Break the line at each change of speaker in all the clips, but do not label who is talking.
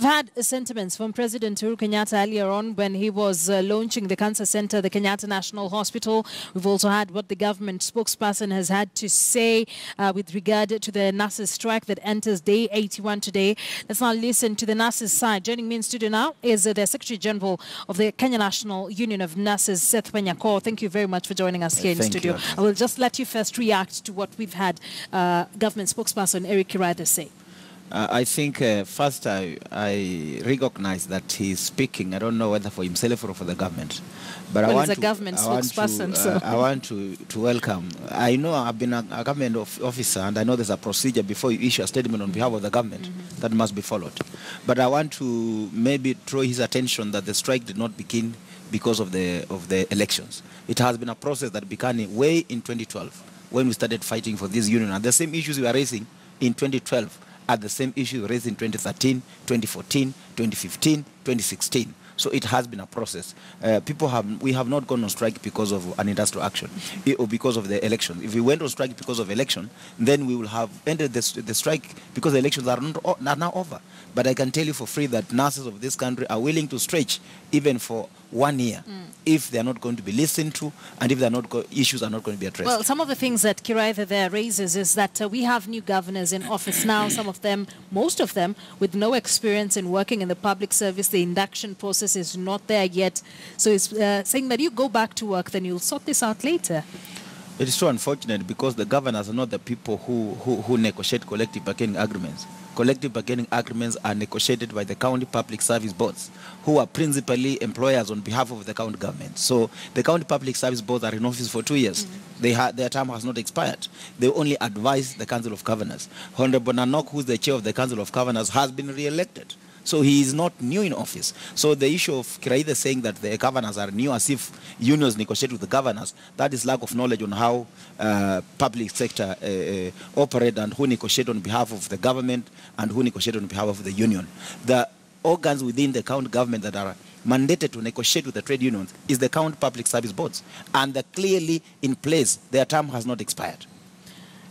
We've had sentiments from President Uhuru Kenyatta earlier on when he was launching the cancer center, the Kenyatta National Hospital. We've also had what the government spokesperson has had to say with regard to the nurses' strike that enters day 81 today. Let's now listen to the nurses' side. Joining me in studio now is the Secretary General of the Kenya National Union of Nurses, Seth Panyako. Thank you very much for joining us here in studio.
You.
I will just let you first react to what we've had government spokesperson Eric Kiraitha say.
I think first I recognize that he's speaking. I don't know whether for himself or for the government. But
well, he's a government spokesperson.
I want to welcome. I know I've been a government officer and I know there's a procedure before you issue a statement on behalf of the government that must be followed. But I want to maybe draw his attention that the strike did not begin because of the elections. It has been a process that began way in 2012 when we started fighting for this union. And the same issues we were raising in 2012 are the same issues raised in 2013, 2014, 2015, 2016. So it has been a process. We have not gone on strike because of an industrial action or because of the election. If we went on strike because of election, then we will have ended the strike because the elections are now over. But I can tell you for free that nurses of this country are willing to stretch even for 1 year if they are not going to be listened to and if issues are not going to be addressed.
Well, some of the things that Kiraitha there raises is that we have new governors in office now, some of them, most of them, with no experience in working in the public service. The induction process is not there yet. So it's saying that you go back to work, then you'll sort this out later.
It is so unfortunate because the governors are not the people who negotiate collective bargaining agreements. Collective bargaining agreements are negotiated by the county public service boards, who are principally employers on behalf of the county government. So the county public service boards are in office for 2 years. Their term has not expired. They only advise the Council of Governors. Honorable Nanok, who is the chair of the Council of Governors, has been re-elected. So he is not new in office. So the issue of Kiraitha saying that the governors are new as if unions negotiate with the governors, that is lack of knowledge on how public sector operate and who negotiate on behalf of the government and who negotiate on behalf of the union. The organs within the county government that are mandated to negotiate with the trade unions is the county public service boards. And they're clearly in place. Their term has not expired.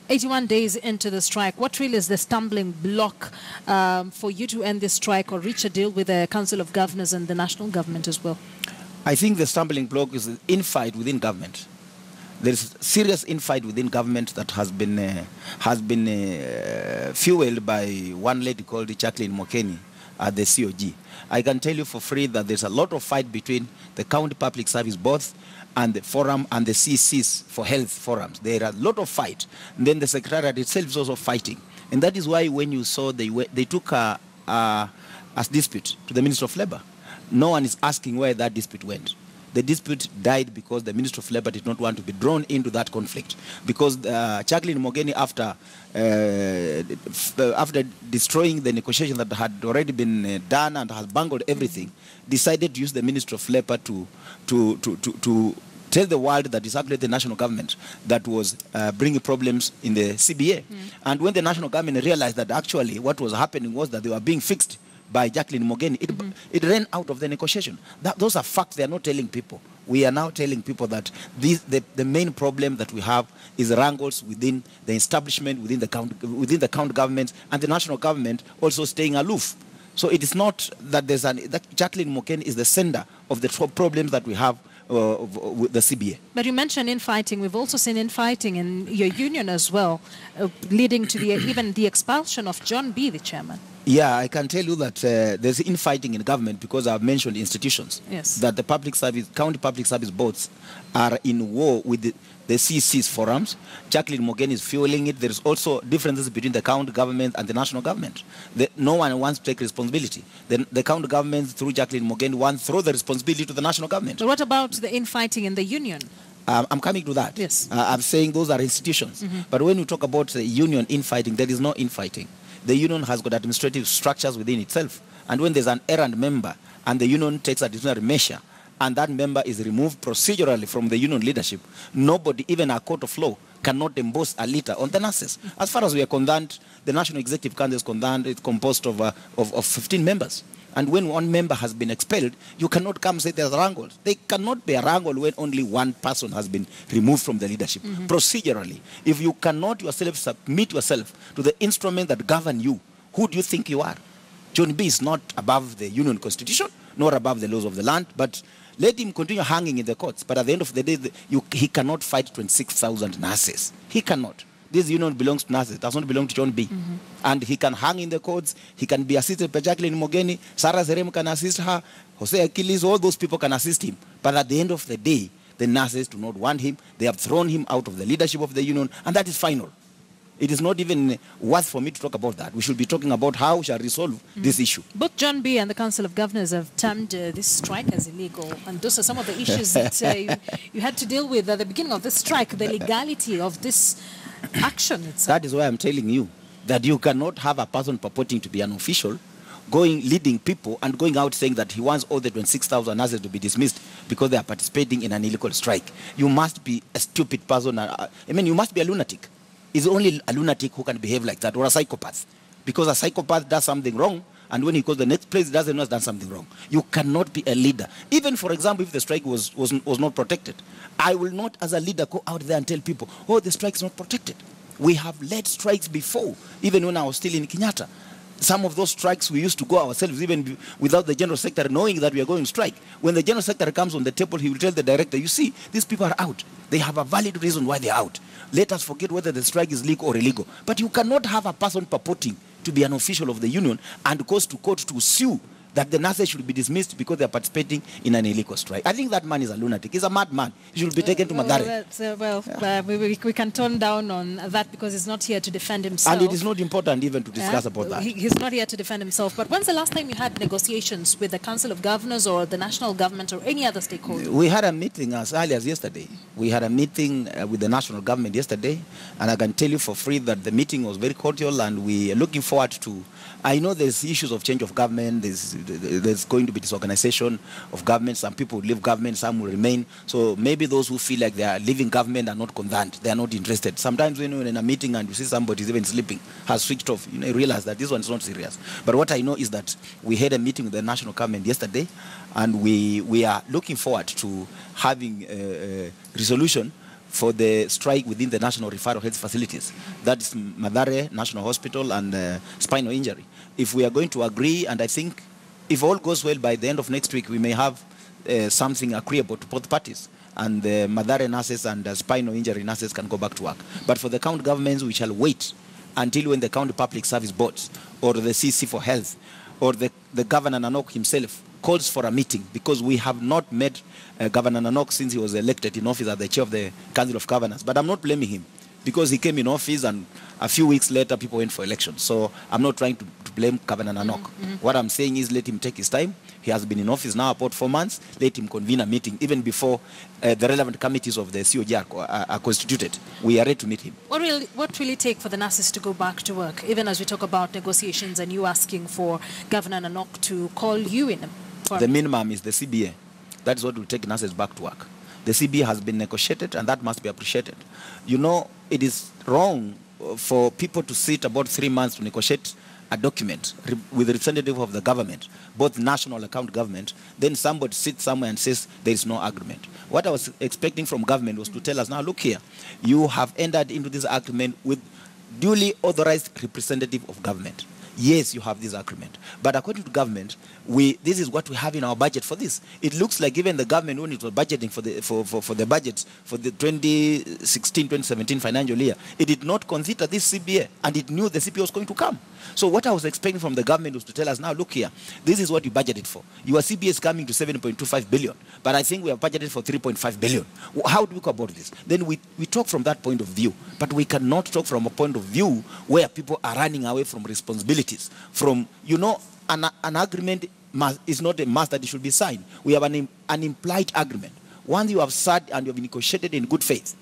81 days into the strike, what really is the stumbling block for you to end this strike or reach a deal with the Council of Governors and the national government as well?
I think the stumbling block is the infight within government. There is serious infight within government that has been fueled by one lady called Jacqueline Mokeni at the COG. I can tell you for free that there's a lot of fight between the county public service boards and the forum and the CCs for health forums. There are a lot of fight. And then the secretariat itself is also fighting. And that is why when you saw they took a dispute to the Minister of Labour, no one is asking where that dispute went. The dispute died because the Minister of Labour did not want to be drawn into that conflict. Because Jacqueline Mogeni, after destroying the negotiation that had already been done and has bungled everything, decided to use the Minister of Labour to tell the world that it's actually the national government that was bringing problems in the CBA. And when the national government realized that actually what was happening was that they were being fixed by Jacqueline Mogeni, it ran out of the negotiation. Those are facts they are not telling people. We are now telling people that the main problem that we have is wrangles within the establishment, within the county government, and the national government also staying aloof. So it is not that that Jacqueline Mogeni is the sender of the problems that we have with the CBA.
But you mentioned infighting. We've also seen infighting in your union as well, leading to even the expulsion of John B., the chairman.
Yeah, I can tell you that there's infighting in government because I've mentioned institutions.
Yes.
That the county public service boards are in war with the CC's forums. Jacqueline Mogeni is fueling it. There's also differences between the county government and the national government. No one wants to take responsibility. The county government, through Jacqueline Mogeni, wants to throw the responsibility to the national government.
But what about the infighting in the union?
I'm coming to that.
Yes.
I'm saying those are institutions. But when you talk about the union infighting, there is no infighting. The union has got administrative structures within itself. And when there's an errand member and the union takes a disciplinary measure and that member is removed procedurally from the union leadership, nobody, even a court of law, cannot impose a litter on the nurses. As far as we are concerned, the National Executive Council is concerned, it's composed of 15 members. And when one member has been expelled, you cannot come and say there's a wrangle. There cannot be a wrangle when only one person has been removed from the leadership. Procedurally, if you cannot yourself submit yourself to the instrument that govern you, who do you think you are? John B is not above the union constitution, nor above the laws of the land, but let him continue hanging in the courts. But at the end of the day, he cannot fight 26,000 nurses. He cannot. This union belongs to nurses. It does not belong to John B. And he can hang in the courts. He can be assisted by Jacqueline Mogeni. Sarah Zerem can assist her. Jose Achilles, all those people can assist him. But at the end of the day, the nurses do not want him. They have thrown him out of the leadership of the union, and that is final. It is not even worth for me to talk about that. We should be talking about how we shall resolve this issue.
Both John B. and the Council of Governors have termed this strike as illegal. And those are some of the issues that you had to deal with at the beginning of the strike, the legality of this action itself.
That is why I'm telling you that you cannot have a person purporting to be an official leading people and going out saying that he wants all the 26,000 nurses to be dismissed because they are participating in an illegal strike. You must be a stupid person. You must be a lunatic. It's only a lunatic who can behave like that, or a psychopath. Because a psychopath does something wrong, and when he goes to the next place, he doesn't know he's done something wrong. You cannot be a leader. Even, for example, if the strike was not protected, I will not, as a leader, go out there and tell people, oh, the strike is not protected. We have led strikes before, even when I was still in Kenyatta. Some of those strikes we used to go ourselves, even without the general secretary knowing that we are going to strike. When the general secretary comes on the table, he will tell the director, you see, these people are out. They have a valid reason why they are out. Let us forget whether the strike is legal or illegal. But you cannot have a person purporting to be an official of the union and goes to court to sue that the nurses should be dismissed because they are participating in an illegal strike. I think that man is a lunatic. He's a madman. He should be taken to Mathare.
We can tone down on that because he's not here to defend himself.
And it is not important even to discuss about that.
He's not here to defend himself. But when's the last time you had negotiations with the Council of Governors or the national government or any other stakeholder?
We had a meeting as early as yesterday. We had a meeting with the national government yesterday. And I can tell you for free that the meeting was very cordial, and we are looking forward to... I know there's issues of change of government. There's going to be disorganization of government. Some people will leave government, some will remain. So maybe those who feel like they are leaving government are not concerned. They are not interested. Sometimes when you're in a meeting and you see somebody is even sleeping, has switched off, you realize that this one is not serious. But what I know is that we had a meeting with the national government yesterday, and we are looking forward to having a resolution for the strike within the National Referral Health Facilities. That's Mathare National Hospital and spinal injury. If we are going to agree, and I think if all goes well by the end of next week, we may have something agreeable to both parties. And the Mathare nurses and spinal injury nurses can go back to work. But for the county governments, we shall wait until when the county public service boards or the CC for health or the Governor Nanok himself calls for a meeting, because we have not met Governor Nanok since he was elected in office as the chair of the Council of Governors. But I'm not blaming him, because he came in office and a few weeks later people went for elections. So I'm not trying to blame Governor Nanok. What I'm saying is let him take his time. He has been in office now about 4 months. Let him convene a meeting even before the relevant committees of the COG are constituted. We are ready to meet him.
What will it take for the nurses to go back to work, even as we talk about negotiations and you asking for Governor Nanok to call you in?
The minimum is the CBA. That is what will take nurses back to work. The CBA has been negotiated, and that must be appreciated. It is wrong for people to sit about 3 months to negotiate a document with the representative of the government, both national and county government. Then somebody sits somewhere and says there is no agreement. What I was expecting from government was to tell us, now look here, you have entered into this agreement with duly authorized representative of government. Yes, you have this agreement. But according to government, this is what we have in our budget for this. It looks like even the government, when it was budgeting for the budget for the 2016-2017 financial year, it did not consider this CBA, and it knew the CBA was going to come. So what I was expecting from the government was to tell us, now look here, this is what you budgeted for. Your CBA is coming to 7.25 billion, but I think we have budgeted for 3.5 billion. How do we go about this? Then we talk from that point of view, but we cannot talk from a point of view where people are running away from responsibilities. From, an agreement is not a must that it should be signed. We have an implied agreement. Once you have sat and you have negotiated in good faith,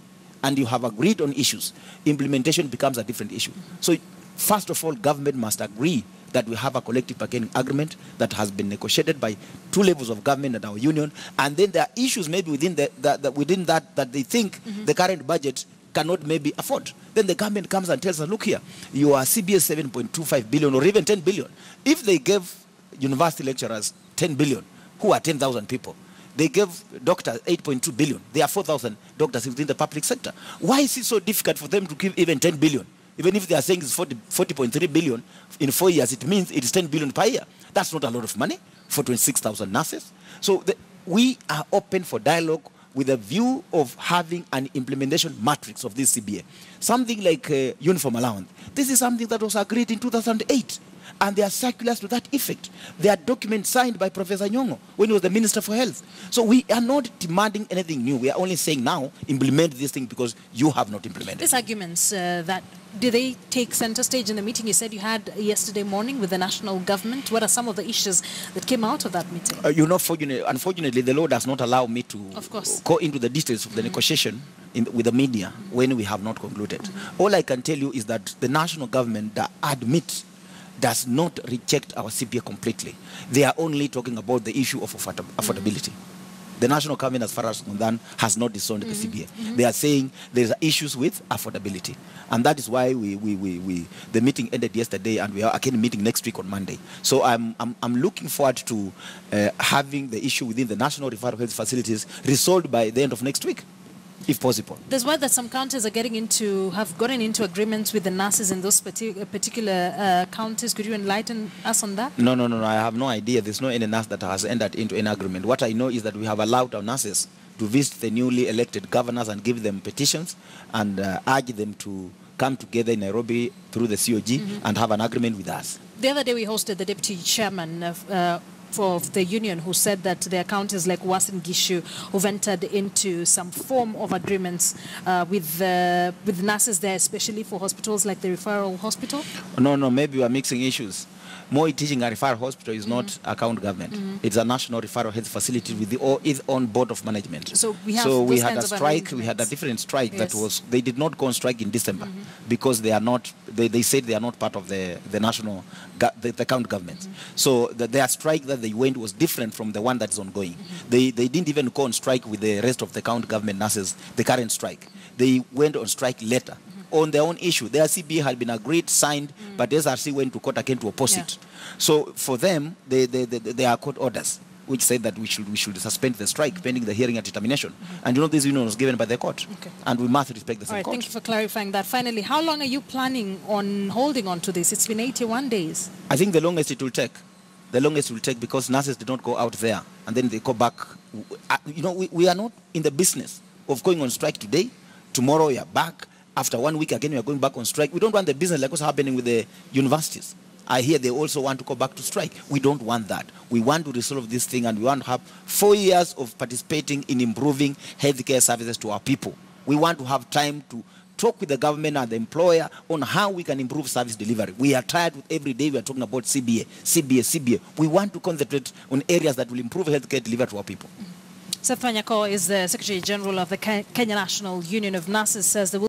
and you have agreed on issues, implementation becomes a different issue. So first of all, government must agree that we have a collective bargaining agreement that has been negotiated by 2 levels of government and our union, and then there are issues maybe within that they think the current budget cannot maybe afford. Then the government comes and tells us, look here, your CBA 7.25 billion or even 10 billion. If they gave university lecturers 10 billion, who are 10,000 people, they gave doctors 8.2 billion. There are 4,000 doctors within the public sector. Why is it so difficult for them to give even 10 billion Even if they are saying it's 40.3 billion in 4 years, it means it is 10 billion per year. That's not a lot of money for 26,000 nurses. So we are open for dialogue with a view of having an implementation matrix of this CBA. Something like uniform allowance. This is something that was agreed in 2008. And there are circulars to that effect. There are documents signed by Professor Nyong'o when he was the Minister for Health. So we are not demanding anything new. We are only saying now, implement this thing because you have not implemented.
These arguments, do they take center stage in the meeting you said you had yesterday morning with the national government? What are some of the issues that came out of that meeting?
Unfortunately, the law does not allow me to go into the details of the negotiation with the media when we have not concluded. All I can tell you is that the national government does not reject our CBA completely. They are only talking about the issue of affordability. The national government, as far as concerned, has not disowned the CBA. They are saying there are issues with affordability. And that is why the meeting ended yesterday, and we are again meeting next week on Monday. So I'm looking forward to having the issue within the national referral health facilities resolved by the end of next week, if possible.
There's word that some counties have gotten into agreements with the nurses in those particular counties. Could you enlighten us on that?
No. I have no idea. There's no any nurse that has entered into any agreement. What I know is that we have allowed our nurses to visit the newly elected governors and give them petitions and urge them to come together in Nairobi through the COG and have an agreement with us.
The other day we hosted the deputy chairman of the union who said that there are counties like Uasin Gishu who've entered into some form of agreements with nurses there, especially for hospitals like the referral hospital?
No, maybe we are mixing issues. Moi Teaching and Referral Hospital is not a county government. It's a national referral health facility with its own board of management.
So we
had a strike. We had a different strike that was. They did not go on strike in December because they are not. They said they are not part of the national the county government. So their strike that they went was different from the one that is ongoing. They didn't even go on strike with the rest of the county government nurses. The current strike. They went on strike later. On their own issue. Their CBA had been agreed, signed, but SRC went to court again to oppose it. So for them, there are court orders which said that we should suspend the strike pending the hearing and determination. And this union was given by the court. And we must respect the same court.
Thank you for clarifying that. Finally, how long are you planning on holding on to this? It's been 81 days.
I think the longest it will take. The longest it will take because nurses did not go out there and then they go back. We are not in the business of going on strike today. Tomorrow we are back. After 1 week again, we are going back on strike. We don't want the business like what's happening with the universities. I hear they also want to go back to strike. We don't want that. We want to resolve this thing, and we want to have 4 years of participating in improving healthcare services to our people. We want to have time to talk with the government and the employer on how we can improve service delivery. We are tired with every day we are talking about CBA. We want to concentrate on areas that will improve healthcare delivery to our people.
Seth Panyako is the Secretary General of the Kenya National Union of Nurses, says there will